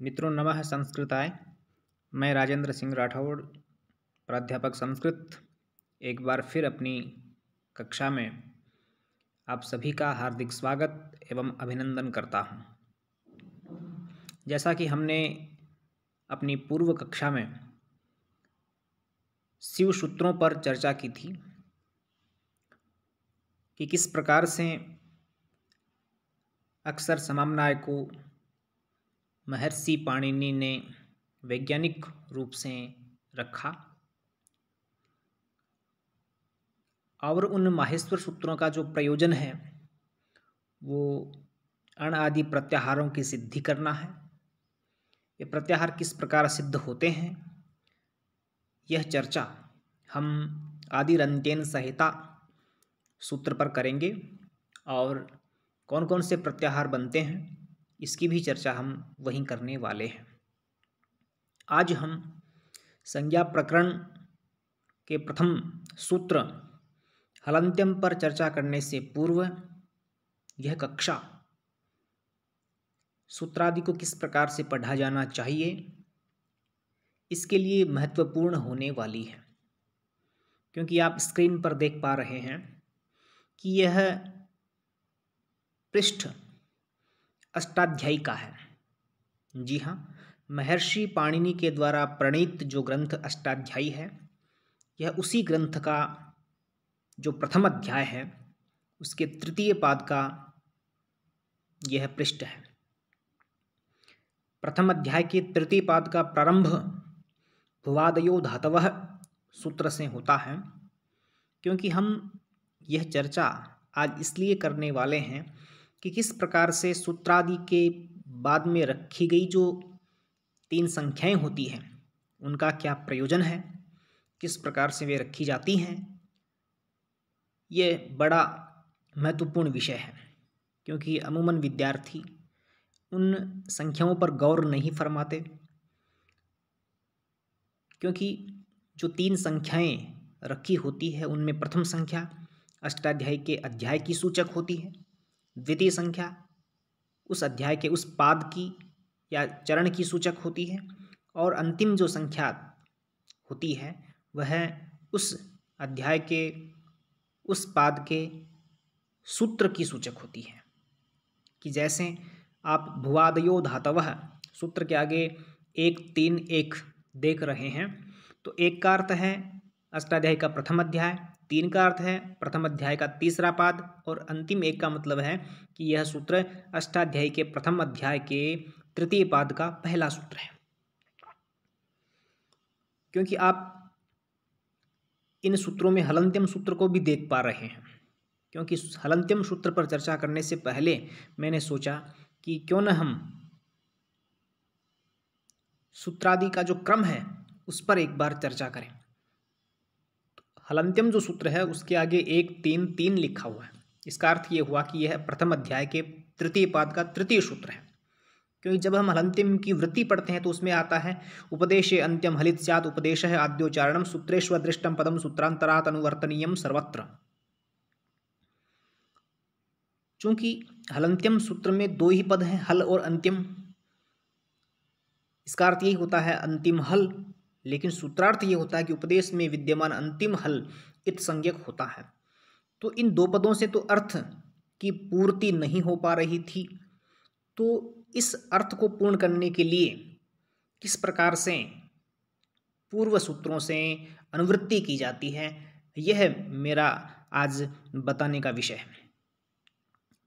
मित्रों नमः संस्कृताय। मैं राजेंद्र सिंह राठौड़, प्राध्यापक संस्कृत, एक बार फिर अपनी कक्षा में आप सभी का हार्दिक स्वागत एवं अभिनंदन करता हूं। जैसा कि हमने अपनी पूर्व कक्षा में शिव सूत्रों पर चर्चा की थी कि किस प्रकार से अक्षर समन्वय को महर्षि पाणिनि ने वैज्ञानिक रूप से रखा और उन माहेश्वर सूत्रों का जो प्रयोजन है वो अण आदि प्रत्याहारों की सिद्धि करना है। ये प्रत्याहार किस प्रकार सिद्ध होते हैं, यह चर्चा हम आदिरन्त्येन संहिता सूत्र पर करेंगे और कौन कौन से प्रत्याहार बनते हैं इसकी भी चर्चा हम वहीं करने वाले हैं। आज हम संज्ञा प्रकरण के प्रथम सूत्र हलन्त्यम पर चर्चा करने से पूर्व यह कक्षा सूत्रादि को किस प्रकार से पढ़ा जाना चाहिए इसके लिए महत्वपूर्ण होने वाली है, क्योंकि आप स्क्रीन पर देख पा रहे हैं कि यह पृष्ठ अष्टाध्यायी का है। जी हाँ, महर्षि पाणिनि के द्वारा प्रणीत जो ग्रंथ अष्टाध्यायी है, यह उसी ग्रंथ का जो प्रथम अध्याय है उसके तृतीय पाद का यह पृष्ठ है। प्रथम अध्याय के तृतीय पाद का प्रारंभ भुवादयो धातवः सूत्र से होता है, क्योंकि हम यह चर्चा आज इसलिए करने वाले हैं कि किस प्रकार से सूत्रादि के बाद में रखी गई जो तीन संख्याएं होती हैं उनका क्या प्रयोजन है, किस प्रकार से वे रखी जाती हैं। ये बड़ा महत्वपूर्ण विषय है, क्योंकि अमूमन विद्यार्थी उन संख्याओं पर गौर नहीं फरमाते, क्योंकि जो तीन संख्याएं रखी होती है उनमें प्रथम संख्या अष्टाध्यायी के अध्याय की सूचक होती है, द्वितीय संख्या उस अध्याय के उस पाद की या चरण की सूचक होती है, और अंतिम जो संख्या होती है वह उस अध्याय के उस पाद के सूत्र की सूचक होती है। कि जैसे आप भुवादयो धातवः सूत्र के आगे 1 3 1 देख रहे हैं, तो 1 का अर्थ है अष्टाध्यायी का प्रथम अध्याय, 3 का अर्थ है प्रथम अध्याय का तीसरा पाद, और अंतिम 1 का मतलब है कि यह सूत्र अष्टाध्यायी के प्रथम अध्याय के तृतीय पाद का पहला सूत्र है। क्योंकि आप इन सूत्रों में हलन्त्यम सूत्र को भी देख पा रहे हैं, क्योंकि हलन्त्यम सूत्र पर चर्चा करने से पहले मैंने सोचा कि क्यों न हम सूत्रादि का जो क्रम है उस पर एक बार चर्चा करें। हलन्त्यम जो सूत्र है उसके आगे 1 3 3 लिखा हुआ है, इसका अर्थ ये हुआ कि यह प्रथम अध्याय के तृतीय पाद का तृतीय सूत्र है। क्योंकि जब हम हलन्त्यम की वृत्ति पढ़ते हैं तो उसमें आता है उपदेशे अंत्यम हलित स्यात् उपदेशः आद्योच्चारणम सूत्रेष्वदृष्टम पदम सूत्रांतरात् अनुवर्तनीयम सर्वत्र। चूंकि हलन्त्यम सूत्र में 2 ही पद हैं, हल और अंतिम, इसका अर्थ यही होता है अंतिम हल, लेकिन सूत्रार्थ ये होता है कि उपदेश में विद्यमान अंतिम हल इत संज्ञक होता है। तो इन 2 पदों से तो अर्थ की पूर्ति नहीं हो पा रही थी, तो इस अर्थ को पूर्ण करने के लिए किस प्रकार से पूर्व सूत्रों से अनुवृत्ति की जाती है, यह मेरा आज बताने का विषय है।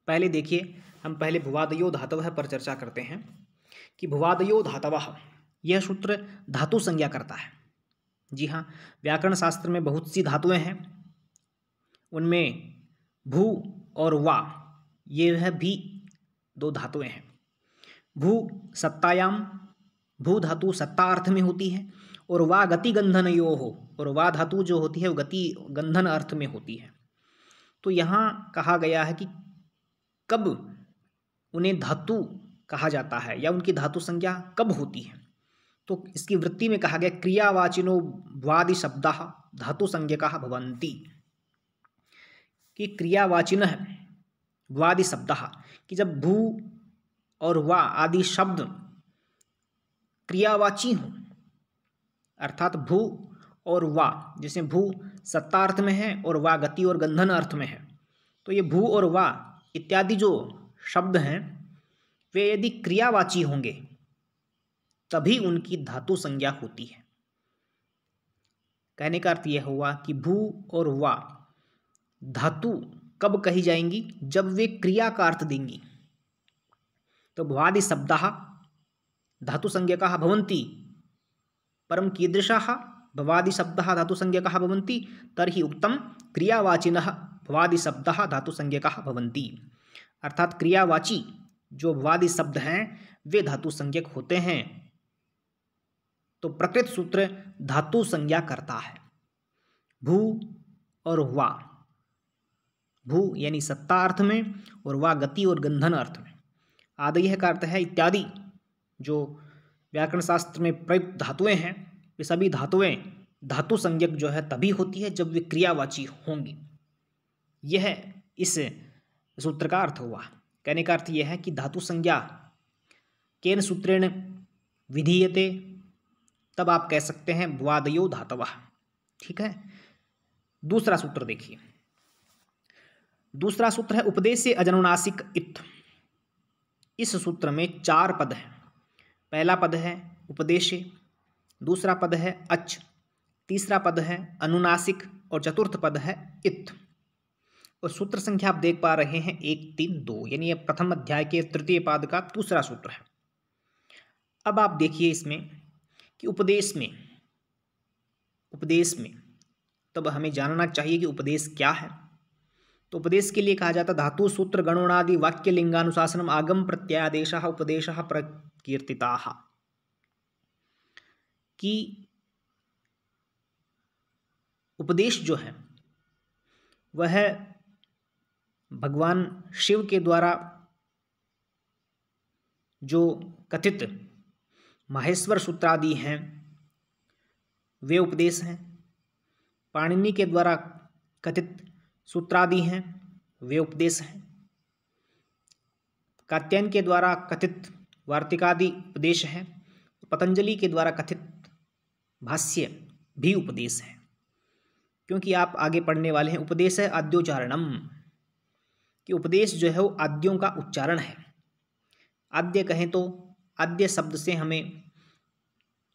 पहले देखिए, हम पहले भुवादयो धातवः पर चर्चा करते हैं कि भुवादयो धातवः यह सूत्र धातु संज्ञा करता है। जी हाँ, व्याकरण शास्त्र में बहुत सी धातुएं हैं, उनमें भू और वा ये भी 2 धातुएं हैं। भू सत्तायाम, भू धातु सत्ता अर्थ में होती है, और वा गति गंधन यो हो, और वा धातु जो होती है वो गति गंधन अर्थ में होती है। तो यहाँ कहा गया है कि कब उन्हें धातु कहा जाता है या उनकी धातु संज्ञा कब होती है। तो इसकी वृत्ति में कहा गया क्रियावाचिनो वादि शब्दाः धातु संज्ञकाः भवन्ति, कि क्रियावाचिनः वादि शब्दाः, कि जब भू और वा आदि शब्द क्रियावाची हों, अर्थात भू और वा, जैसे भू सत्ता अर्थ में है और वा गति और गंधन अर्थ में है, तो ये भू और वा इत्यादि जो शब्द हैं वे यदि क्रियावाची होंगे तभी उनकी धातु संज्ञा होती है। कहने का अर्थ यह हुआ कि भू और वा धातु कब कही जाएंगी, जब वे क्रिया का अर्थ देंगी। तो भवादि शब्दाः धातु संज्ञकाः भवन्ति, परम कीदृशाः भवादि शब्दाः धातु संज्ञकाः भवन्ति, तर्हि उक्तं क्रियावाचिनः भवादि शब्दाः धातु संज्ञकाः भवन्ति। अर्थात क्रियावाची जो भवादि शब्द हैं वे धातु संज्ञक होते हैं। तो प्रकृत सूत्र धातु संज्ञा करता है। भू और वा, भू यानी सत्ता अर्थ में और वा गति और गंधन अर्थ में। आदयः का अर्थ है इत्यादि। जो व्याकरण शास्त्र में प्रयुक्त धातुएं हैं वे सभी धातुएं धातु संज्ञक जो है तभी होती है जब वे क्रियावाची होंगी। यह इस सूत्र का अर्थ हुआ। कहने का अर्थ यह है कि धातु संज्ञा केन सूत्रेण विधीयते, तब आप कह सकते हैं भ्वादयो धातवः। ठीक है। दूसरा सूत्र देखिए। दूसरा सूत्र है उपदेशे अजनुनासिक इत। इस सूत्र में 4 पद हैं। पहला पद है उपदेशे, दूसरा पद है अच, तीसरा पद है अनुनासिक और चतुर्थ पद है इत। और सूत्र संख्या आप देख पा रहे हैं 1, 3, 2, यानी यह प्रथम अध्याय के तृतीय पाद का दूसरा सूत्र है। अब आप देखिए इसमें कि उपदेश में तब हमें जानना चाहिए कि उपदेश क्या है। तो उपदेश के लिए कहा जाता धातु सूत्र गणोनादि वाक्य लिंगानुशासनम आगम प्रत्यादेशः उपदेशः प्रकीर्तिताः, कि उपदेश जो है वह भगवान शिव के द्वारा जो कथित माहेश्वर सूत्रादि हैं वे उपदेश हैं। पाणिनि के द्वारा कथित सूत्रादि हैं वे उपदेश हैं। कात्यायन के द्वारा कथित वार्तिकादि उपदेश हैं। पतंजलि के द्वारा कथित भाष्य भी उपदेश है। क्योंकि आप आगे पढ़ने वाले हैं उपदेश है आद्योच्चारणम, कि उपदेश जो है वो आद्यों का उच्चारण है। आद्य कहें तो आद्य शब्द से हमें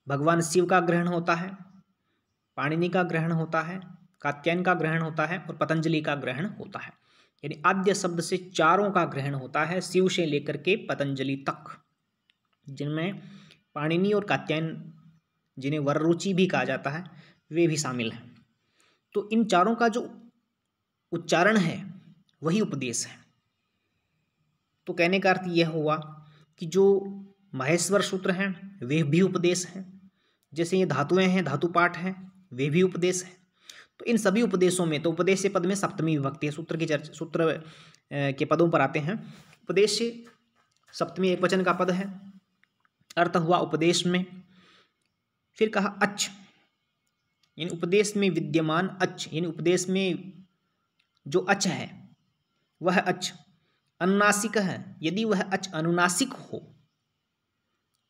भगवान शिव का ग्रहण होता है, पाणिनि का ग्रहण होता है, कात्यायन का ग्रहण होता है और पतंजलि का ग्रहण होता है। यानी आद्य शब्द से चारों का ग्रहण होता है, शिव से लेकर के पतंजलि तक, जिनमें पाणिनि और कात्यायन जिन्हें वररुचि भी कहा जाता है वे भी शामिल हैं। तो इन चारों का जो उच्चारण है वही उपदेश है। तो कहने का अर्थ यह हुआ कि जो माहेश्वर सूत्र हैं वे भी उपदेश हैं, जैसे ये धातुएं हैं धातु पाठ हैं वे भी उपदेश हैं। तो इन सभी उपदेशों में, तो उपदेश पद में सप्तमी विभक्ति है। सूत्र की चर्चा सूत्र के पदों पर आते हैं। उपदेश सप्तमी एकवचन का पद है। अर्थ हुआ उपदेश में। फिर कहा अच, यानी उपदेश में विद्यमान अच, यानी उपदेश में जो अच है वह अच अनुनासिक है। यदि वह अच अनुनासिक हो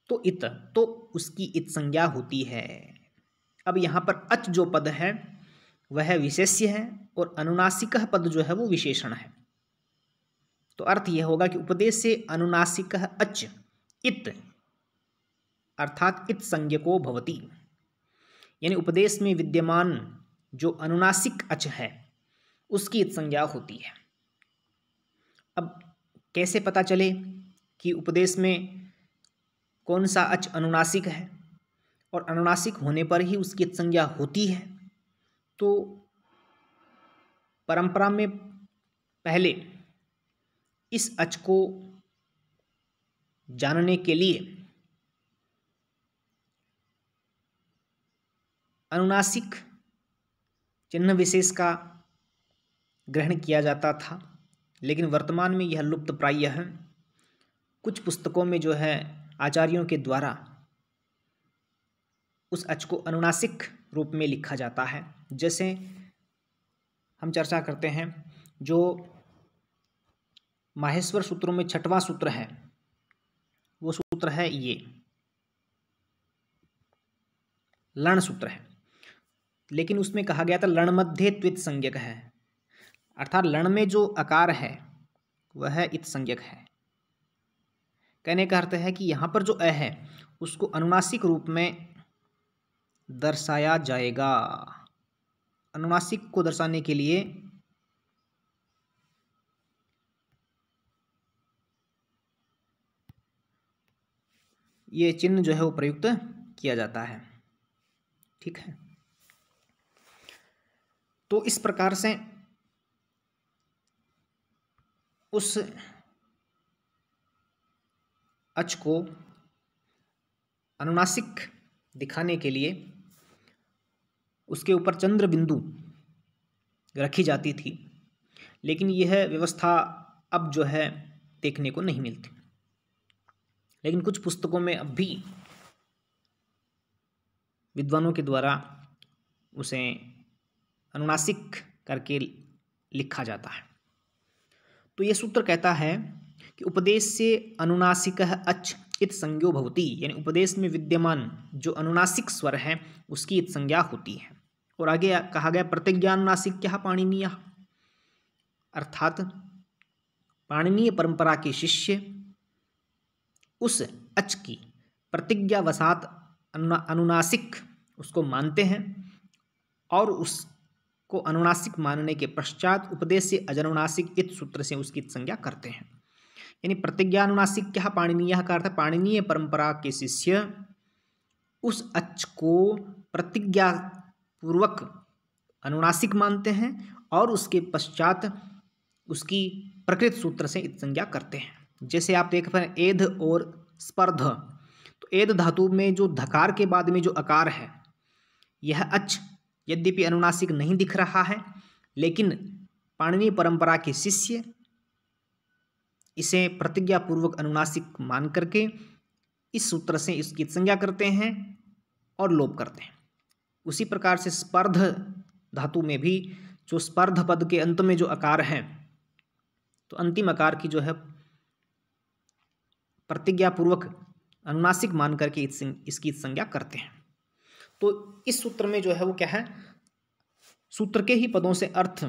तो इत, तो उसकी इत संज्ञा होती है। अब यहाँ पर अच जो पद है वह विशेष्य है और अनुनासिक पद जो है वो विशेषण है। तो अर्थ यह होगा कि उपदेश से अनुनासिक अच इत, अर्थात इत संज्ञको भवति, यानी उपदेश में विद्यमान जो अनुनासिक अच है उसकी इत संज्ञा होती है। अब कैसे पता चले कि उपदेश में कौन सा अच अनुनासिक है और अनुनासिक होने पर ही उसकी इत संज्ञा होती है? तो परंपरा में पहले इस अच को जानने के लिए अनुनासिक चिन्ह विशेष का ग्रहण किया जाता था, लेकिन वर्तमान में यह लुप्त प्राय है। कुछ पुस्तकों में जो है आचार्यों के द्वारा उस अच को अनुनासिक रूप में लिखा जाता है। जैसे हम चर्चा करते हैं जो माहेश्वर सूत्रों में 6वां सूत्र है वो सूत्र है ये, लण सूत्र है, लेकिन उसमें कहा गया था लण मध्य त्वित संज्ञक है, अर्थात लण में जो आकार है वह इत संज्ञक है। कहने का अर्थ है कि यहाँ पर जो अ है उसको अनुनासिक रूप में दर्शाया जाएगा। अनुनासिक को दर्शाने के लिए ये चिन्ह जो है वो प्रयुक्त किया जाता है। ठीक है, तो इस प्रकार से उस अच को अनुनासिक दिखाने के लिए उसके ऊपर चंद्र बिंदु रखी जाती थी, लेकिन यह व्यवस्था अब जो है देखने को नहीं मिलती। लेकिन कुछ पुस्तकों में अब भी विद्वानों के द्वारा उसे अनुनासिक करके लिखा जाता है। तो यह सूत्र कहता है कि उपदेश से अनुनासिकः अच इत संज्ञो भवति, यानी उपदेश में विद्यमान जो अनुनासिक स्वर है उसकी इत संज्ञा होती है। और आगे कहा गया प्रतिज्ञानुनासिक्यः पाणिनीयः, अर्थात पाणिनीय परंपरा के शिष्य उस अच की प्रतिज्ञावशात अनुनासिक उसको मानते हैं और उसको अनुनासिक मानने के पश्चात उपदेश से अजनुनासिक इत सूत्र से उसकी संज्ञा करते हैं। यानी प्रतिज्ञानुनासिक्यः पाणिनीयः का अर्थ पाणिनीय परंपरा के शिष्य उस अच को प्रतिज्ञा पूर्वक अनुनासिक मानते हैं और उसके पश्चात उसकी प्रकृत सूत्र से इत संज्ञा करते हैं। जैसे आप देख पाए एध और स्पर्ध, तो एध धातु में जो धकार के बाद में जो अकार है यह अच यद्यपि अनुनासिक नहीं दिख रहा है, लेकिन पाणिनीय परंपरा के शिष्य इसे प्रतिज्ञापूर्वक अनुनासिक मान करके इस सूत्र से इसकी संज्ञा करते हैं और लोप करते हैं। उसी प्रकार से स्पर्ध धातु में भी जो स्पर्ध पद के अंत में जो अकार है, तो अंतिम अकार की जो है प्रतिज्ञापूर्वक अनुनासिक मान करके इसकी संज्ञा करते हैं। तो इस सूत्र में जो है वो क्या है, सूत्र के ही पदों से अर्थ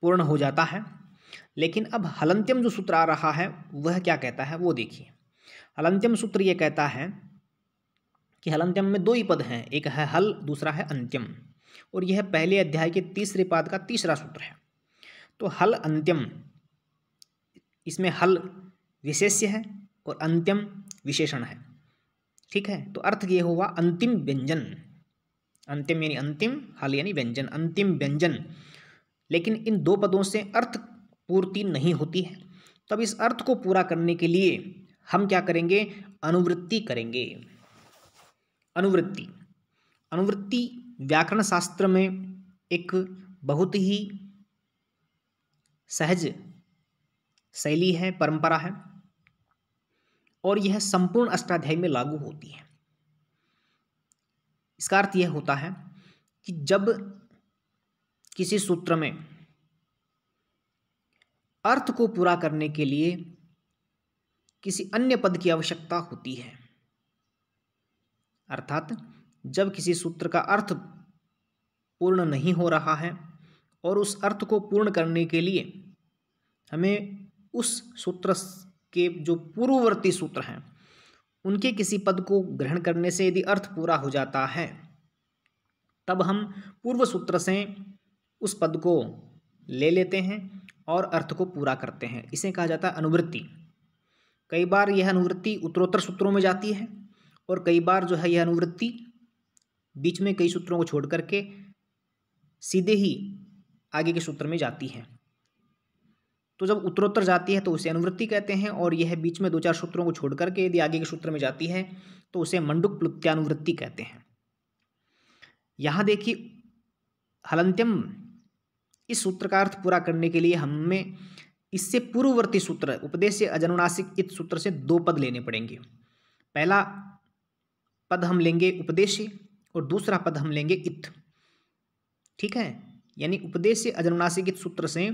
पूर्ण हो जाता है। लेकिन अब हलंत्यम जो सूत्र आ रहा है वह क्या कहता है वो देखिए। हलंत्यम सूत्र ये कहता है कि हलंत्यम में दो ही पद हैं, एक है हल, दूसरा है अंत्यम, और यह पहले अध्याय के तीसरे पाद का तीसरा सूत्र है। तो हल अंत्यम, इसमें हल विशेष्य है और अंत्यम विशेषण है। ठीक है, तो अर्थ ये हुआ अंतिम व्यंजन, अंतिम यानी अंतिम, हल यानी व्यंजन, अंतिम व्यंजन। लेकिन इन दो पदों से अर्थ पूर्ति नहीं होती है, तब इस अर्थ को पूरा करने के लिए हम क्या करेंगे, अनुवृत्ति करेंगे। अनुवृत्ति, अनुवृत्ति व्याकरण शास्त्र में एक बहुत ही सहज शैली है, परंपरा है, और यह संपूर्ण अष्टाध्यायी में लागू होती है। इसका अर्थ यह होता है कि जब किसी सूत्र में अर्थ को पूरा करने के लिए किसी अन्य पद की आवश्यकता होती है, अर्थात जब किसी सूत्र का अर्थ पूर्ण नहीं हो रहा है और उस अर्थ को पूर्ण करने के लिए हमें उस सूत्र के जो पूर्ववर्ती सूत्र हैं उनके किसी पद को ग्रहण करने से यदि अर्थ पूरा हो जाता है, तब हम पूर्व सूत्र से उस पद को ले लेते हैं और अर्थ को पूरा करते हैं। इसे कहा जाता है अनुवृत्ति। कई बार यह अनुवृत्ति उत्तरोत्तर सूत्रों में जाती है और कई बार जो है यह अनुवृत्ति बीच में कई सूत्रों को छोड़ करके सीधे ही आगे के सूत्र में जाती है। तो जब उत्तरोत्तर जाती है तो उसे अनुवृत्ति कहते हैं, और यह बीच में दो चार सूत्रों को छोड़ करके यदि आगे के सूत्र में जाती है तो उसे मंडूक प्लुत्यानुवृत्ति कहते हैं। यहाँ देखिए हलंत्यम, इस सूत्र का अर्थ पूरा करने के लिए हमें इससे पूर्ववर्ती सूत्र उपदेश से अजनुनासिक इत सूत्र से दो पद लेने पड़ेंगे। पहला पद हम लेंगे उपदेश और दूसरा पद हम लेंगे इत। ठीक है, यानी उपदेश से अजनुनासिक इत सूत्र से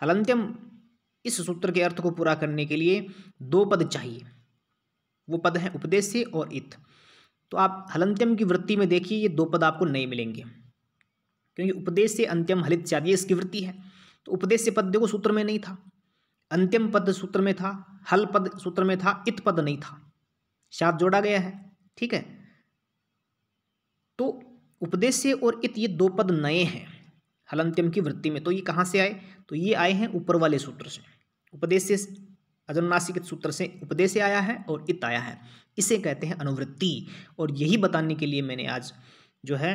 हलंत्यम इस सूत्र के अर्थ को पूरा करने के लिए दो पद चाहिए, वो पद हैं उपदेश से और इत। तो आप हलंत्यम की वृत्ति में देखिए ये दो पद आपको नहीं मिलेंगे, क्योंकि उपदेश से अंत्यम हलित स्यात् ये इसकी वृत्ति है। तो उपदेश से पद देखो सूत्र में नहीं था, अंत्यम पद सूत्र में था, हल पद सूत्र में था, इत पद नहीं था, साथ जोड़ा गया है। ठीक है, तो उपदेश से और इत ये दो पद नए हैं हलंत्यम की वृत्ति में। तो ये कहाँ से आए? तो ये आए हैं ऊपर वाले सूत्र से। उपदेश से अजनुनासिक इत सूत्र से उपदेश से आया है और इत आया है, इसे कहते हैं अनुवृत्ति। और यही बताने के लिए मैंने आज जो है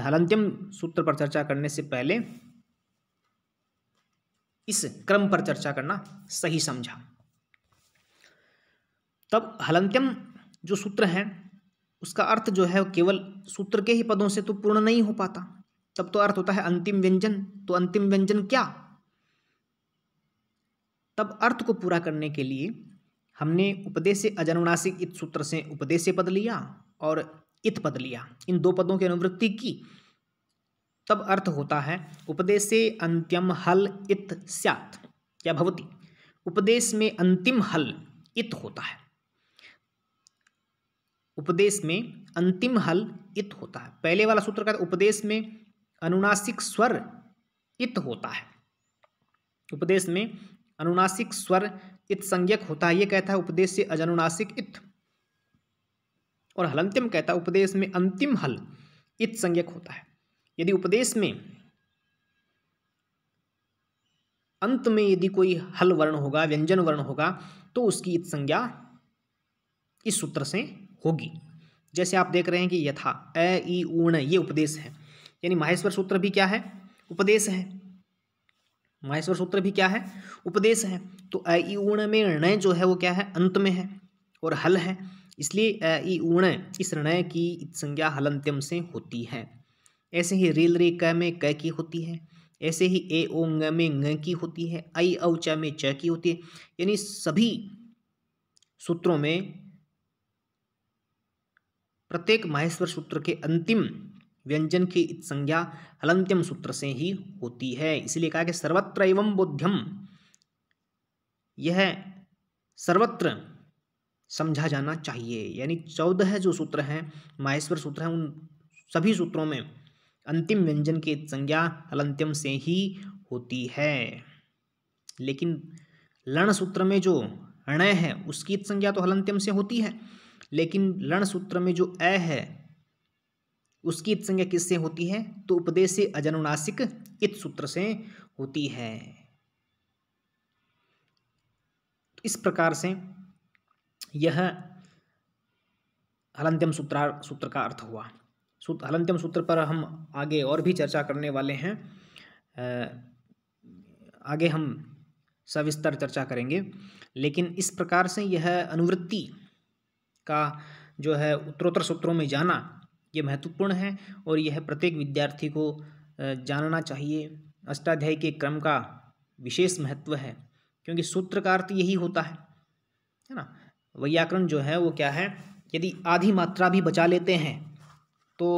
हलंत्यम सूत्र पर चर्चा करने से पहले इस क्रम पर चर्चा करना सही समझा। तब हलंत्यम जो सूत्र है उसका अर्थ जो है केवल सूत्र के ही पदों से तो पूर्ण नहीं हो पाता, तब तो अर्थ होता है अंतिम व्यंजन। तो अंतिम व्यंजन क्या? तब अर्थ को पूरा करने के लिए हमने उपदेश से अजनुनासिक इत सूत्र से उपदेश से पद लिया और इत पद लिया, इन दो पदों की अनुवृत्ति की, तब अर्थ होता है उपदेश से अंत्यम हल इत स्यात् क्या भवति। उपदेश में अंतिम हल इत होता है, उपदेश में अंतिम हल इत होता है। पहले वाला सूत्र का उपदेश में अनुनासिक स्वर इत होता है, उपदेश में अनुनासिक स्वर इत संज्ञक होता है, ये कहता है उपदेश से अजनुनासिक इत। और हलंत्यम कहता है उपदेश में अंतिम हल इत संज्ञक होता है। यदि उपदेश में अंत में यदि कोई हल वर्ण होगा, व्यंजन वर्ण होगा, तो उसकी इत संज्ञा इस सूत्र से होगी। जैसे आप देख रहे हैं कि यथा अ ई ऊण ये उपदेश है, यानी माहेश्वर सूत्र भी क्या है? उपदेश है। माहेश्वर सूत्र भी क्या है? उपदेश है। तो अ ई ऊण में ऋणय जो है वो क्या है? अंत में है और हल है, इसलिए अ ई ऊण इस ऋणय की इत संज्ञा हलंत्यम से होती है। ऐसे ही रील रे क में क की होती है, ऐसे ही ए ओ ng में ng की होती है, आई औ च में च की होती है। यानी सभी सूत्रों में प्रत्येक माहेश्वर सूत्र के अंतिम व्यंजन की इत संज्ञा हलंत्यम सूत्र से ही होती है। इसलिए कहा कि सर्वत्र एवं बोध्यम, यह सर्वत्र समझा जाना चाहिए। यानी 14 जो सूत्र हैं माहेश्वर सूत्र हैं, उन सभी सूत्रों में अंतिम व्यंजन की संज्ञा हलंत्यम से ही होती है। लेकिन लण सूत्र में जो णय है उसकी संज्ञा तो हलंत्यम से होती है, लेकिन लण सूत्र में जो अ है उसकी इत संज्ञा किससे होती है? तो उपदेश से अजनुनासिक इत सूत्र से होती है। तो इस प्रकार से यह हलंत्यम सूत्र का अर्थ हुआ। हलंत्यम सूत्र पर हम आगे और भी चर्चा करने वाले हैं, आगे हम सविस्तर चर्चा करेंगे। लेकिन इस प्रकार से यह अनुवृत्ति का जो है उत्तरोत्तर सूत्रों में जाना ये महत्वपूर्ण है, और यह प्रत्येक विद्यार्थी को जानना चाहिए। अष्टाध्यायी के क्रम का विशेष महत्व है, क्योंकि सूत्र का अर्थ यही होता है ना। वैयाकरण जो है वो क्या है? यदि आधी मात्रा भी बचा लेते हैं तो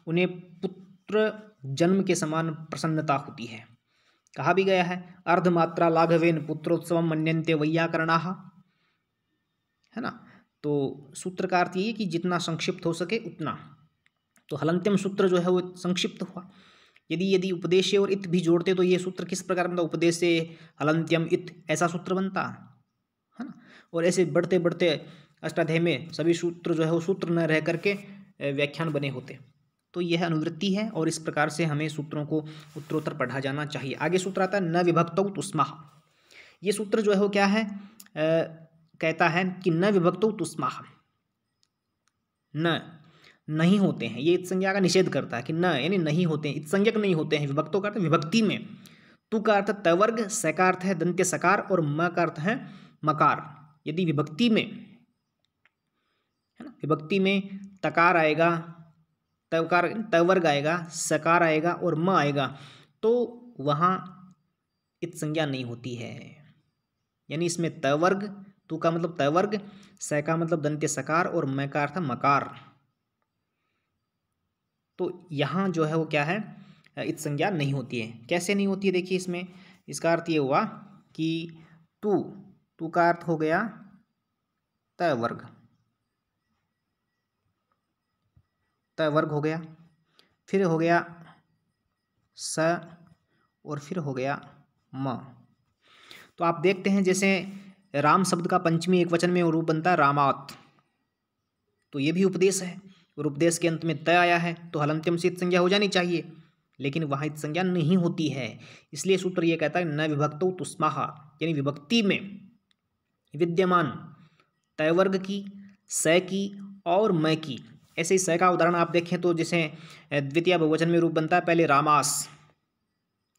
उन्हें पुत्र जन्म के समान प्रसन्नता होती है। कहा भी गया है अर्धमात्रा लाघवेन पुत्रोत्सवम मन्यन्ते वैयाकरणाः, है ना। तो सूत्र का अर्थ ये कि जितना संक्षिप्त हो सके उतना। तो हलंत्यम सूत्र जो है वो संक्षिप्त हुआ। यदि उपदेश और इत भी जोड़ते तो ये सूत्र किस प्रकार बनता? उपदेश से हलंत्यम इत ऐसा सूत्र बनता है ना। और ऐसे बढ़ते बढ़ते अष्टाध्यायी में सभी सूत्र जो है वो सूत्र न रह करके व्याख्यान बने होते। तो यह अनुवृत्ति है, और इस प्रकार से हमें सूत्रों को उत्तरोत्तर पढ़ा जाना चाहिए। आगे सूत्र आता है न विभक्तौ तुस्मः। ये सूत्र जो है वो क्या है? कहता है कि न विभक्तौ तुस्मः, न नहीं होते हैं, ये इत संज्ञा का निषेध करता है कि न यानी नहीं होते हैं, इत संज्ञक नहीं होते हैं। विभक्तों का अर्थ विभक्ति में, तु का अर्थ तवर्ग, स का अर्थ है दंत्य सकार और म का अर्थ है मकार। यदि विभक्ति में, है ना, विभक्ति में तकार आएगा, तवकार तवर्ग आएगा, सकार आएगा और म आएगा, तो वहाँ इत संज्ञा नहीं होती है। यानी इसमें तवर्ग, तु का मतलब तवर्ग, स का मतलब दंत्य सकार और म का अर्थ मकार। तो यहाँ जो है वो क्या है? इत संज्ञा नहीं होती है। कैसे नहीं होती है? देखिए इसमें इसका अर्थ ये हुआ कि तु का अर्थ हो गया तवर्ग, त वर्ग हो गया, फिर हो गया स, और फिर हो गया म। तो आप देखते हैं जैसे राम शब्द का पंचमी एक वचन में रूप बनता है रामात, तो ये भी उपदेश है और उपदेश के अंत में त आया है तो हलंत्यम से इत संज्ञा हो जानी चाहिए, लेकिन वहाँ इत संज्ञा नहीं होती है। इसलिए सूत्र ये कहता है न विभक्तौ तुस्माः, यानी विभक्ति में विद्यमान तय वर्ग की, स की और म की। ऐसे ही स का उदाहरण आप देखें तो जैसे द्वितीय बहुवचन में रूप बनता है पहले रामास,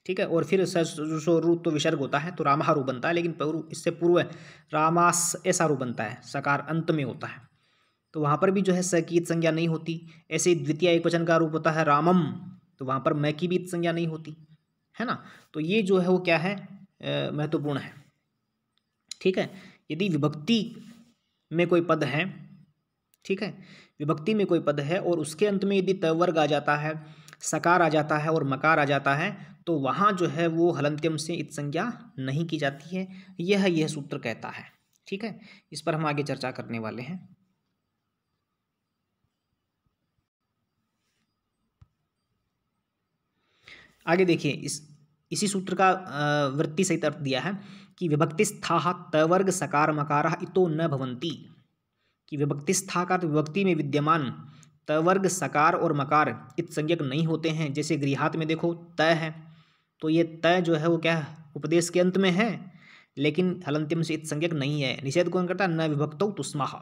ठीक है, और फिर सो रूप तो विसर्ग होता है तो रामहा रूप बनता है, लेकिन इससे पूर्व रामास ऐसा रूप बनता है, सकार अंत में होता है, तो वहाँ पर भी जो है स की इत संज्ञा नहीं होती। ऐसे ही द्वितीय एक वचन का रूप होता है रामम, तो वहाँ पर मैं की भी इत संज्ञा नहीं होती है ना। तो ये जो है वो क्या है, महत्वपूर्ण है, ठीक है। यदि विभक्ति में कोई पद है, ठीक है, विभक्ति में कोई पद है और उसके अंत में यदि त वर्ग आ जाता है, सकार आ जाता है और मकार आ जाता है, तो वहाँ जो है वो हलंत्यम से इत संज्ञा नहीं की जाती है, यह सूत्र कहता है, ठीक है। इस पर हम आगे चर्चा करने वाले हैं। आगे देखिए, इसी सूत्र का वृत्ति सहित अर्थ दिया है कि विभक्तिस्थाः तवर्ग सकार मकारः इतो न भवन्ति, कि विभक्तिस्था का तो विभक्ति में विद्यमान तवर्ग सकार और मकार इत संज्ञक नहीं होते हैं। जैसे गृहात में देखो तय है, तो ये तय जो है वो क्या है, उपदेश के अंत में है, लेकिन हलंत्यम से इत संज्ञक नहीं है। निषेध कौन करता है, न विभक्तौ तुस्माः।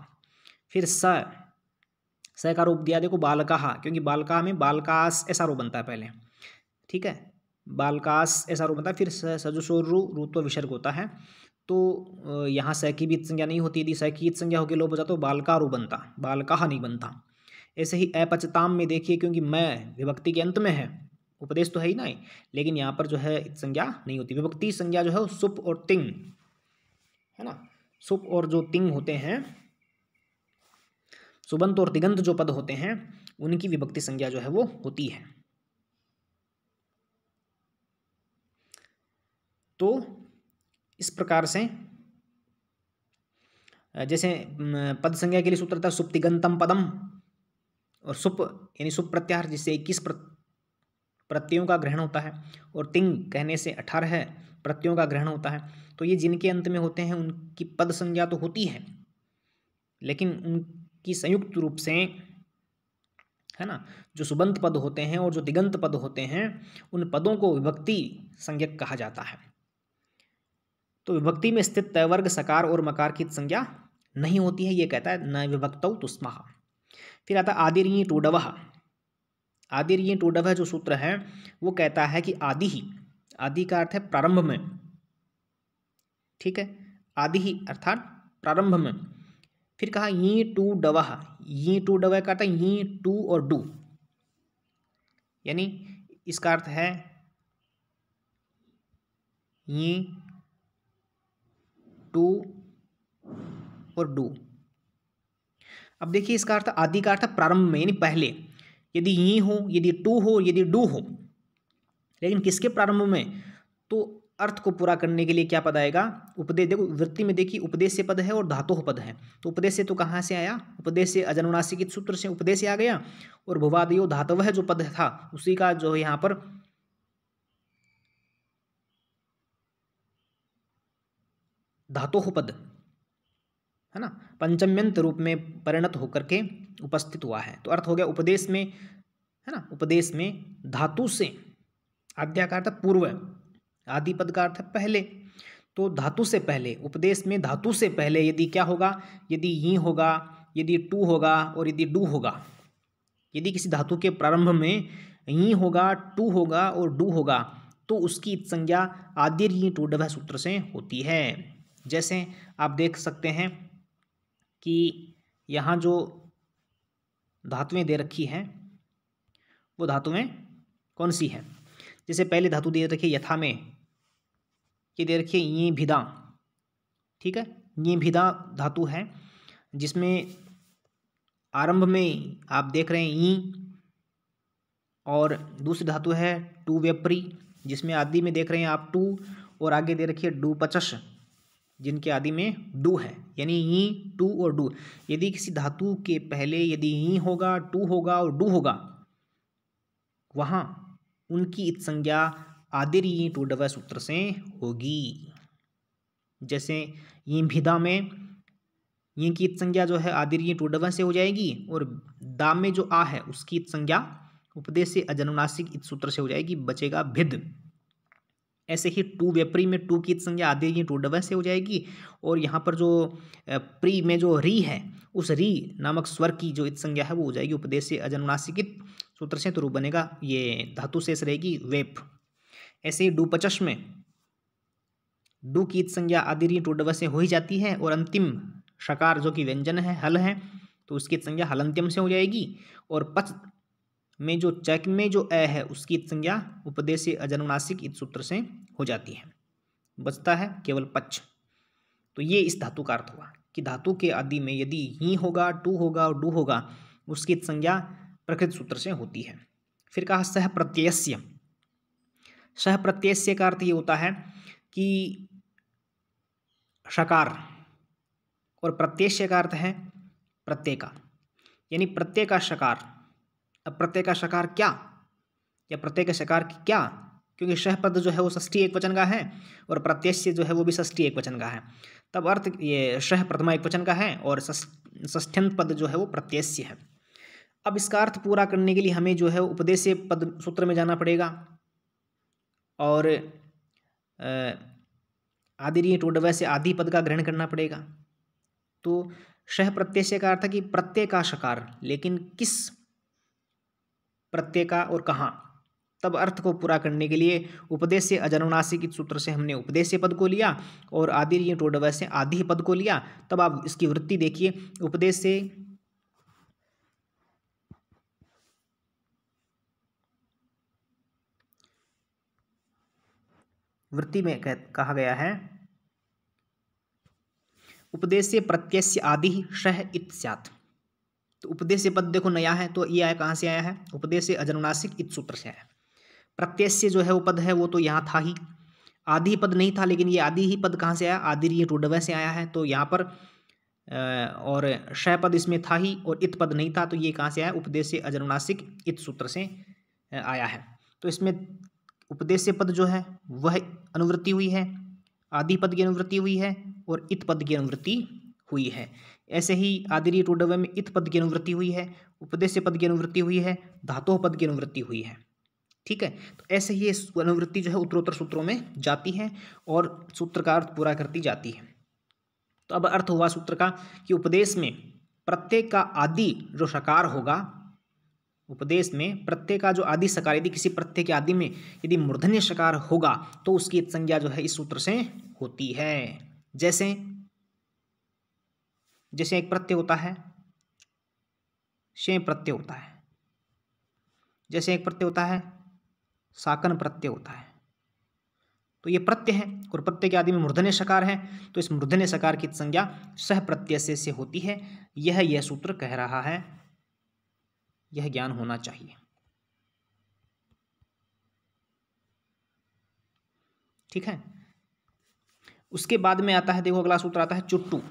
फिर स का रूप दिया देखो बालकाः, क्योंकि बालका में बालकास ऐसा रूप बनता है पहले, ठीक है, बालकास ऐसा रूप बनता है। फिर सजुषोर रूत्व विसर्ग होता है, तो यहाँ स की भी इत संज्ञा नहीं होती। यदि स की इत संज्ञा होकर लोप हो जाता तो बालका रूप बनता, बालकाः नहीं बनता। ऐसे ही अपचताम में देखिए, क्योंकि मैं विभक्ति के अंत में है, उपदेश तो है ही ना, लेकिन यहाँ पर जो है इत संज्ञा नहीं होती। विभक्ति संज्ञा जो है सुप और तिंग है ना, सुप और जो तिंग होते हैं, सुबंत और तिगंत जो पद होते हैं, उनकी विभक्ति संज्ञा जो है वो होती है। तो इस प्रकार से जैसे पद संज्ञा के लिए सूत्र था सुप्तिगंतम पदम, और सुप यानी सुप प्रत्याहार जिससे 21 प्रत्ययों का ग्रहण होता है, और तिंग कहने से 18 प्रत्ययों का ग्रहण होता है। तो ये जिनके अंत में होते हैं उनकी पद संज्ञा तो होती है, लेकिन उनकी संयुक्त रूप से है ना, जो सुबंत पद होते हैं और जो दिगंत पद होते हैं, उन पदों को विभक्ति संज्ञक कहा जाता है। तो विभक्ति में स्थित तयवर्ग सकार और मकार की संज्ञा नहीं होती है, ये कहता है न विभक्तौ तुस्माः। फिर आता आदिर्यि टूडवः। आदिर्यि टूडवः जो सूत्र है वो कहता है कि आदि ही, आदि का अर्थ है प्रारंभ में, ठीक है, आदि ही अर्थात प्रारंभ में। फिर कहा यी टू डवः, यी टू डवः का अर्थ है यी टू और डू, यानी इसका अर्थ है यी टू और डू। अब देखिए इसका अर्थ, आदि का अर्थ प्रारंभ में यानी पहले, यदि यी हो, यदि टू हो, यदि डू हो, लेकिन किसके प्रारंभ में, तो अर्थ को पूरा करने के लिए क्या पद आएगा, उपदेश। देखो वृत्ति में देखिए उपदेश से पद है और धातु पद है, तो उपदेश से तो कहाँ से आया, उपदेश से अजनुनासिक इस सूत्र से उपदेश से आ गया, और भुवादयो धातवः जो पद था उसी का जो यहाँ पर धातु पद है ना, पंचम्यंत रूप में परिणत होकर के उपस्थित हुआ है। तो अर्थ हो गया उपदेश में, है ना, उपदेश में धातु से, आद्या का अर्थ पूर्व, आदि पद का अर्थ पहले, तो धातु से पहले, उपदेश में धातु से पहले यदि क्या होगा, यदि यी होगा, यदि टू होगा और यदि डू होगा, यदि किसी धातु के प्रारंभ में यी होगा, टू होगा और डू होगा, तो उसकी संज्ञा आदिर्यि टूडवः सूत्र से होती है। जैसे आप देख सकते हैं कि यहाँ जो धातुएं दे रखी हैं वो धातुएं कौन सी हैं, जैसे पहले धातु दे रखी है यथा में, ये दे रखी है ये भिदा, ठीक है, ये भिदा धातु है जिसमें आरंभ में आप देख रहे हैं ई, और दूसरी धातु है टू वेपरी जिसमें आदि में देख रहे हैं आप टू, और आगे दे रखी है डू पचश जिनके आदि में डू है, यानी ई, टू और डू। यदि किसी धातु के पहले यदि ई होगा, टू होगा और डू होगा, वहाँ उनकी इत संज्ञा आदिर ई टू डव सूत्र से होगी। जैसे ई भिदा में ई की इत संज्ञा जो है आदिर ई टू डव से हो जाएगी, और दा में जो आ है उसकी इत संज्ञा उपदेश से अजनुनासिक इत सूत्र से हो जाएगी, बचेगा भिद। ऐसे ही टू वेपरी में टू की इत संज्ञा आदि ये टू डबल से हो जाएगी, और यहाँ पर जो प्री में जो री है उस री नामक स्वर की जो इत संज्ञा है वो हो जाएगी उपदेश से अजनुनासिक इत सूत्र से, तो रूप बनेगा ये धातु शेष रहेगी वेप। ऐसे ही डू पचश में डू की इत संज्ञा आदि री टू डबल से हो ही जाती है, और अंतिम शकार जो कि व्यंजन है हल है तो उसकी इत संज्ञा हलंत्यम से हो जाएगी, और पच में जो चैक में जो ए है उसकी इत संज्ञा उपदेश से अजनुनासिक इत सूत्र से हो जाती है, बचता है केवल पच। तो ये इस धातु का अर्थ हुआ कि धातु के आदि में यदि ही होगा, टू होगा और डू होगा, उसकी इत संज्ञा प्रकृत सूत्र से होती है। फिर कहा सह प्रत्ययस्य। सह प्रत्ययस्य का अर्थ ये होता है कि शकार, और प्रत्यय का अर्थ है प्रत्यय का, यानी प्रत्यय का शकार। अब प्रत्यय का शकार क्या, या प्रत्यय का शकार क्या, क्योंकि शह पद जो है वो षष्ठी एकवचन का है और प्रत्यय जो है वो भी षष्ठी एकवचन का है, तब अर्थ ये शह प्रथमा एकवचन का है और षष्ठ्यंत पद जो है वो प्रत्यय है। अब इसका अर्थ पूरा करने के लिए हमें जो है उपदेश पद सूत्र में जाना पड़ेगा, और आदिर्य टोडव से आदि पद का ग्रहण करना पड़ेगा। तो शह प्रत्यय का अर्थ है कि प्रत्यय का शकार, लेकिन किस प्रत्यय का और कहाँ। तब अर्थ को पूरा करने के लिए उपदेश से अजनुनासिक इस सूत्र से हमने उपदेश पद को लिया और आदिर्य टोडव से आदि पद को लिया। तब आप इसकी वृत्ति देखिए, उपदेश से वृत्ति में कहा गया है उपदेश से प्रत्यय आदि शह इत स्यात्। तो उपदेश पद देखो नया है, तो ये आया कहाँ से आया है, उपदेश से अजनुनासिक इत सूत्र से आया। प्रत्यय से जो है वो पद है वो तो यहाँ था ही, आदि पद नहीं था, लेकिन ये आदि ही पद कहाँ से आया, आदिर्य टोडव से आया है, तो यहाँ पर और शय पद इसमें था ही और इत पद नहीं था, तो ये कहाँ से आया, उपदेश से अजनुनासिक इत सूत्र से आया है। तो इसमें उपदेश पद जो है वह अनुवृत्ति हुई है, आदि पद की अनुवृत्ति हुई है और इत पद की अनुवृत्ति हुई है। ऐसे ही आदिर्य टोडव में इत पद की अनुवृत्ति हुई है, उपदेश पद की अनुवृत्ति हुई है, धातु पद की अनुवृत्ति हुई है। ठीक है, तो ऐसे ही अनुवृत्ति जो है उत्तरोत्तर सूत्रों में जाती है और सूत्र का अर्थ पूरा करती जाती है। तो अब अर्थ हुआ सूत्र का कि उपदेश में प्रत्यय का आदि जो शकार होगा, उपदेश में प्रत्यय का जो आदि शकार, यदि किसी प्रत्यय के आदि में यदि मूर्धन्य शकार होगा तो उसकी संज्ञा जो है इस सूत्र से होती है। जैसे एक प्रत्यय होता है, शे प्रत्यय होता है, जैसे एक प्रत्यय होता है साकन प्रत्यय होता है, तो ये प्रत्यय है और प्रत्यय के आदि में मूर्धन्य शकार है, तो इस मूर्धन्य शकार की संज्ञा सह प्रत्यय से होती है। यह सूत्र कह रहा है, यह ज्ञान होना चाहिए। ठीक है, उसके बाद में आता है, देखो अगला सूत्र आता है चुट्टू।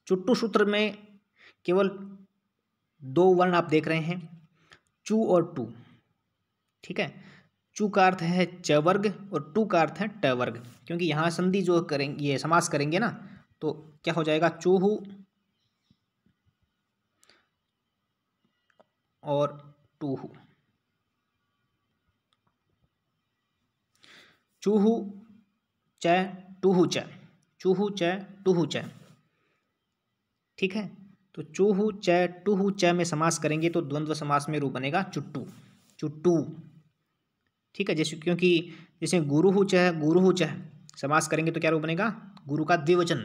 चुट्टू सूत्र में केवल दो वर्ण आप देख रहे हैं, चू और टू। ठीक है, चू का अर्थ है च वर्ग और टू का अर्थ है ट वर्ग, क्योंकि यहाँ संधि जो करेंगे, ये समास करेंगे ना, तो क्या हो जाएगा, चूहू और टूहू, चूहू च टूहू च, चूहू च टूहू च। ठीक है, तो चूहू च टूहू च में समास करेंगे तो द्वंद्व समास में रूप बनेगा चुट्टू, चुट्टू। ठीक है, जैसे क्योंकि जैसे गुरुहु च समास करेंगे तो क्या रूप बनेगा, गुरु का द्विवचन।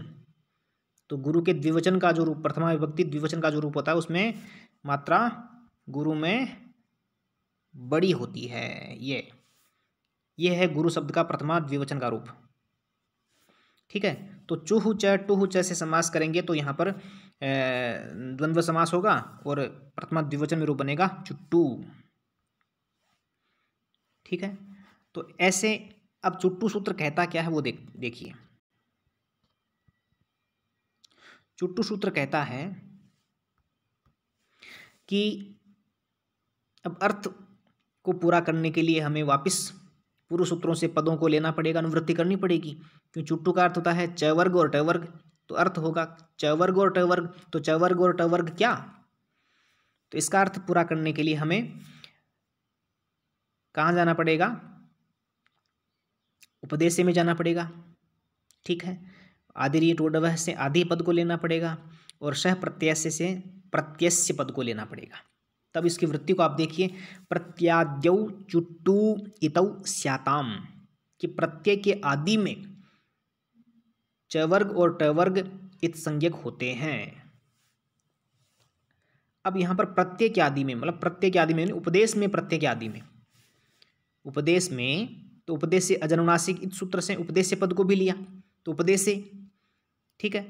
तो गुरु के द्विवचन का जो रूप, प्रथमा विभक्ति द्विवचन का जो रूप होता है उसमें मात्रा गुरु में बड़ी होती है। ये है गुरु शब्द का प्रथमा द्विवचन का रूप। ठीक है, तो चूहू च टूहू च से समास करेंगे तो यहाँ पर द्वंद्व समास होगा और प्रथमा द्विवचन में रूप बनेगा चुट्टू। ठीक है, तो ऐसे अब चुट्टू सूत्र कहता क्या है वो देखिए। चुट्टू सूत्र कहता है कि अब अर्थ को पूरा करने के लिए हमें वापस पूर्व सूत्रों से पदों को लेना पड़ेगा, अनुवृत्ति करनी पड़ेगी। क्योंकि चुट्टू का अर्थ होता है च वर्ग और ट वर्ग, तो अर्थ होगा च वर्ग और ट वर्ग, तो च वर्ग और ट वर्ग क्या? तो इसका अर्थ पूरा करने के लिए हमें कहाँ जाना पड़ेगा? उपदेश में जाना पड़ेगा। ठीक है, आदिर्य टोडवह से आदि पद को लेना पड़ेगा और सह प्रत्यय से प्रत्यस्य पद को लेना पड़ेगा। तब इसकी वृत्ति को आप देखिए, प्रत्याद्यौ चुट्टू इतौ स्याताम, कि प्रत्यय के आदि में च वर्ग और ट वर्ग इत संज्ञक होते हैं। अब यहाँ पर प्रत्यय के आदि में, मतलब प्रत्यय के आदि में उपदेश में, प्रत्यय के आदि में, उपदेश में तो उपदेश से अजनुनासिक इस सूत्र से उपदेश पद को भी लिया, तो उपदेश से, ठीक है,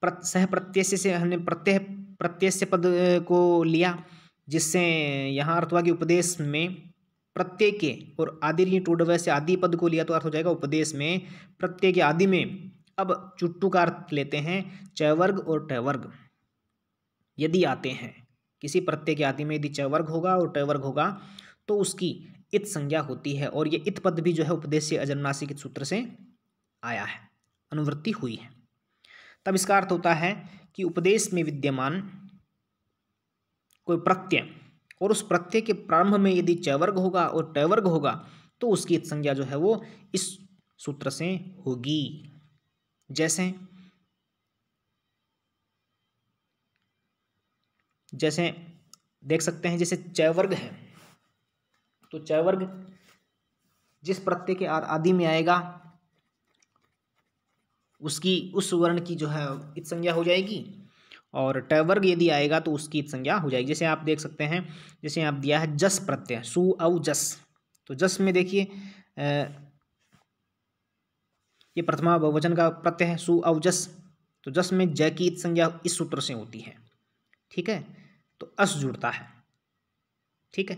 सह प्रत्यय से हमने प्रत्यय पद को लिया, जिससे यहाँ अर्थ हुआ कि उपदेश में प्रत्यय के और आदिर्य टोडवय से आदि पद को लिया, तो अर्थ हो जाएगा उपदेश में प्रत्यय के आदि में। अब चुट्टू का अर्थ लेते हैं च वर्ग और ट वर्ग यदि आते हैं, किसी प्रत्यय के आदि में यदि च वर्ग होगा और ट वर्ग होगा तो उसकी इत संज्ञा होती है, और ये इत पद भी जो है उपदेश से अजनुनासिक इस सूत्र से आया है, अनुवृत्ति हुई है। तब इसका अर्थ होता है कि उपदेश में विद्यमान कोई प्रत्यय और उस प्रत्यय के प्रारंभ में यदि च वर्ग होगा और ट वर्ग होगा तो उसकी इत संज्ञा जो है वो इस सूत्र से होगी। जैसे देख सकते हैं, जैसे च वर्ग है तो च वर्ग जिस प्रत्यय के आदि में आएगा उसकी उस वर्ण की जो है इत संज्ञा हो जाएगी, और ट वर्ग यदि आएगा तो उसकी इत संज्ञा हो जाएगी। जैसे आप देख सकते हैं, जैसे आप दिया है जस प्रत्यय, सु औ जस, तो जस में देखिए ये प्रथमा बहुवचन का प्रत्यय है सु औ जस, तो जस में ज की इत संज्ञा इस सूत्र से होती है। ठीक है, तो अस जुड़ता है। ठीक है,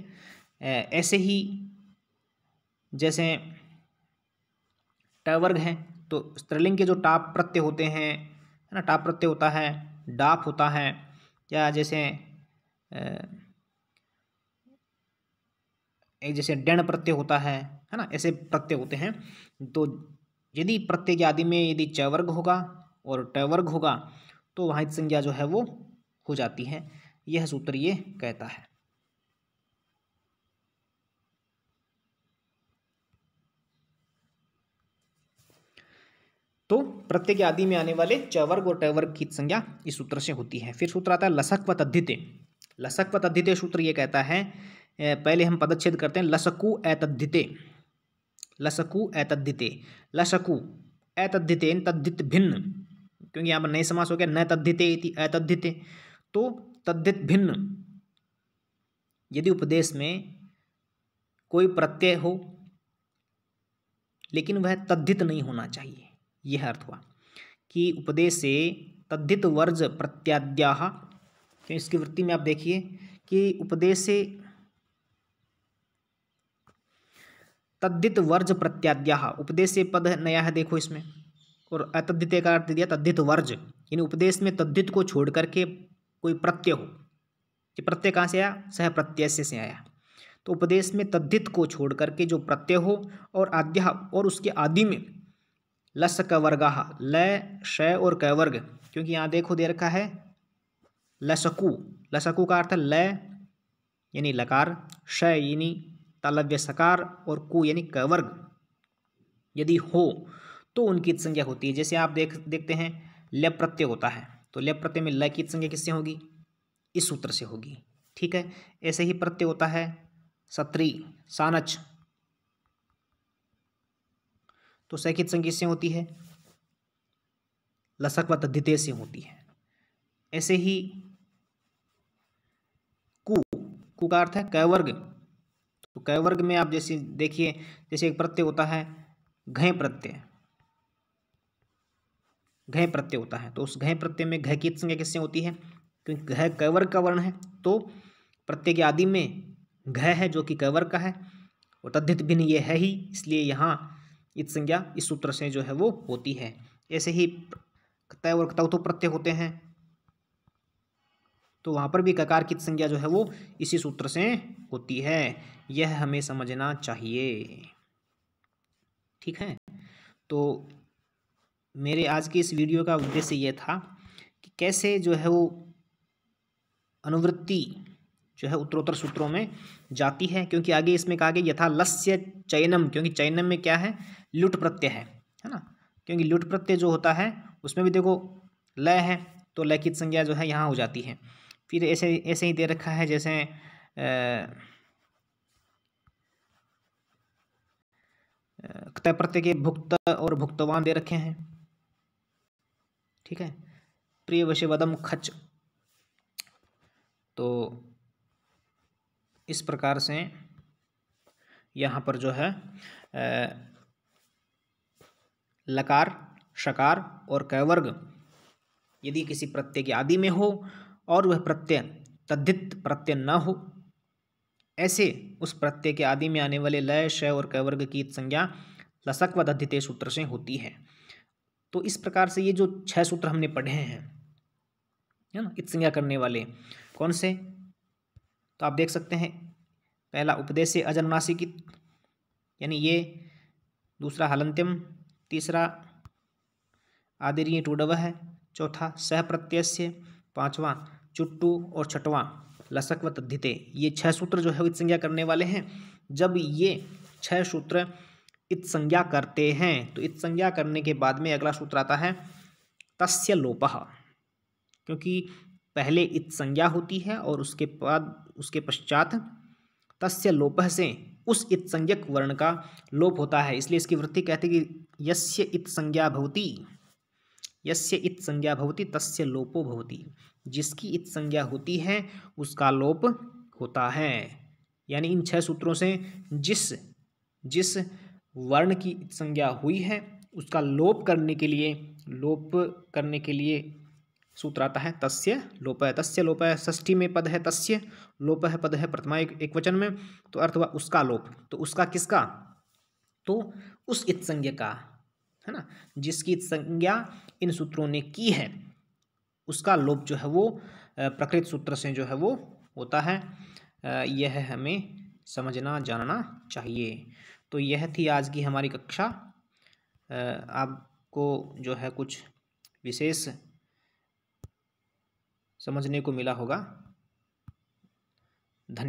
ऐसे ही जैसे ट वर्ग है तो स्त्रीलिंग के जो टाप प्रत्यय होते हैं, है ना, टाप प्रत्यय होता है, डाप होता है, या जैसे एक जैसे डेण प्रत्यय होता है ना, ऐसे प्रत्यय होते हैं। तो यदि प्रत्यय के आदि में यदि च वर्ग होगा और ट वर्ग होगा तो वहाँ इत संज्ञा जो है वो हो जाती है। यह सूत्र ये कहता है। तो प्रत्यय के आदि में आने वाले च वर्ग और ट वर्ग की संज्ञा इस सूत्र से होती है। फिर सूत्र आता है लसक व तद्धिते। लसक व तद्धिते सूत्र ये कहता है, पहले हम पदच्छेद करते हैं, लसकु एतद्धिते, लसकु एतद्धिते, लसकु एतद्धिते तद्धित भिन्न, क्योंकि यहाँ पर नए समास हो गया, न तद्धिते इति एतद्धिते, तो तद्धित भिन्न यदि उपदेश में कोई प्रत्यय हो लेकिन वह तद्धित नहीं होना चाहिए, यह अर्थ हुआ कि उपदेश से तद्धित वर्ज प्रत्याद्याः। तो इसकी वृत्ति में आप देखिए कि उपदेश से तद्धित वर्ज प्रत्याद्याः, उपदेश से पद नया है देखो इसमें, और अतद्धित का अर्थ दिया तद्धित वर्ज, यानी उपदेश में तद्धित को छोड़ करके कोई प्रत्यय हो। ये प्रत्यय कहाँ से आया? सह प्रत्यय से आया। तो उपदेश में तद्धित को छोड़ करके जो प्रत्यय हो और आद्या और उसके आदि में लस क वर्गाः, ल श और क वर्ग, क्योंकि यहाँ देखो दे रखा है लसकु, लसकु का अर्थ है ल यानी लकार, श यानी तालव्य सकार और कु यानी क वर्ग यदि हो तो उनकी संज्ञा होती है। जैसे आप देखते हैं ल प्रत्यय होता है तो ल प्रत्यय में ल की संज्ञा किससे होगी? इस सूत्र से होगी। ठीक है, ऐसे ही प्रत्यय होता है सत्री, सानच, तो सैकित संज्ञा से होती है, लसक व तद्धिते से होती है। ऐसे ही कु, कु का अर्थ है क वर्ग, तो क वर्ग में आप जैसे देखिए, जैसे एक प्रत्यय होता है घय प्रत्यय, घय प्रत्यय होता है, तो उस घय प्रत्यय में घय की संज्ञा किससे होती है? क्योंकि घय क वर्ग का वर्ण है, तो प्रत्यय के आदि में घय है जो कि क वर्ग का है, और तद्धित भिन्न ये है ही, इसलिए यहाँ इत संज्ञा इस सूत्र से जो है वो होती है। ऐसे ही क्तय और क्तौ तो प्रत्यय होते हैं, तो वहाँ पर भी ककार की संज्ञा जो है वो इसी सूत्र से होती है। यह हमें समझना चाहिए। ठीक है, तो मेरे आज की इस वीडियो का उद्देश्य यह था कि कैसे जो है वो अनुवृत्ति जो है उत्तरोत्तर सूत्रों में जाती है, क्योंकि आगे इसमें कहा गया यथा लस्य चयनम, क्योंकि चयनम में क्या है, लुट प्रत्यय है ना। क्योंकि लुट प्रत्यय जो होता है उसमें भी देखो लय है, तो लय की संज्ञा जो है यहाँ हो जाती है। फिर ऐसे ऐसे ही दे रखा है जैसे क्तय प्रत्यय के भुक्त और भुक्तवान दे रखे हैं। ठीक है, प्रिय वशे वदम खच, तो इस प्रकार से यहाँ पर जो है लकार, शकार और कैवर्ग यदि किसी प्रत्यय के आदि में हो और वह प्रत्यय तद्धित प्रत्यय न हो, ऐसे उस प्रत्यय के आदि में आने वाले लय, शय और कैवर्ग की संज्ञा लसक व दधिते सूत्र से होती है। तो इस प्रकार से ये जो 6 सूत्र हमने पढ़े हैं, है ना, इत संज्ञा करने वाले कौन से, तो आप देख सकते हैं, पहला उपदेश से अजन्मनासिक, यानी ये, दूसरा हलंत्यम, तीसरा आदिर्य टूडव है, चौथा सह प्रत्ययस्य, पांचवा चुट्टू और छठवां लसक व तद्धिते। ये 6 सूत्र जो है इत संज्ञा करने वाले हैं। जब ये 6 सूत्र इत संज्ञा करते हैं तो इत संज्ञा करने के बाद में अगला सूत्र आता है तस्य लोपः, क्योंकि पहले इत संज्ञा होती है और उसके बाद उसके पश्चात तस्य लोपः से उस इत संज्ञक वर्ण का लोप होता है। इसलिए इसकी वृत्ति कहते हैं कि यस्य इत संज्ञा भवति, यस्य इत संज्ञा भवति तस्य लोपो भवति, जिसकी इत संज्ञा होती है उसका लोप होता है। यानी इन 6 सूत्रों से जिस जिस वर्ण की इत संज्ञा हुई है उसका लोप करने के लिए सूत्र आता है तस्य लोपः। तस्य लोपः षष्ठी में पद है, तस्य लोपः पद है प्रथमा एक वचन में, तो अर्थ हुआ उसका लोप। तो उसका किसका, तो उस इत संज्ञा का, है ना, जिसकी इत संज्ञा इन सूत्रों ने की है उसका लोप जो है वो प्रकृत सूत्र से जो है वो होता है। यह हमें समझना जानना चाहिए। तो यह थी आज की हमारी कक्षा। आपको जो है कुछ विशेष समझने को मिला होगा।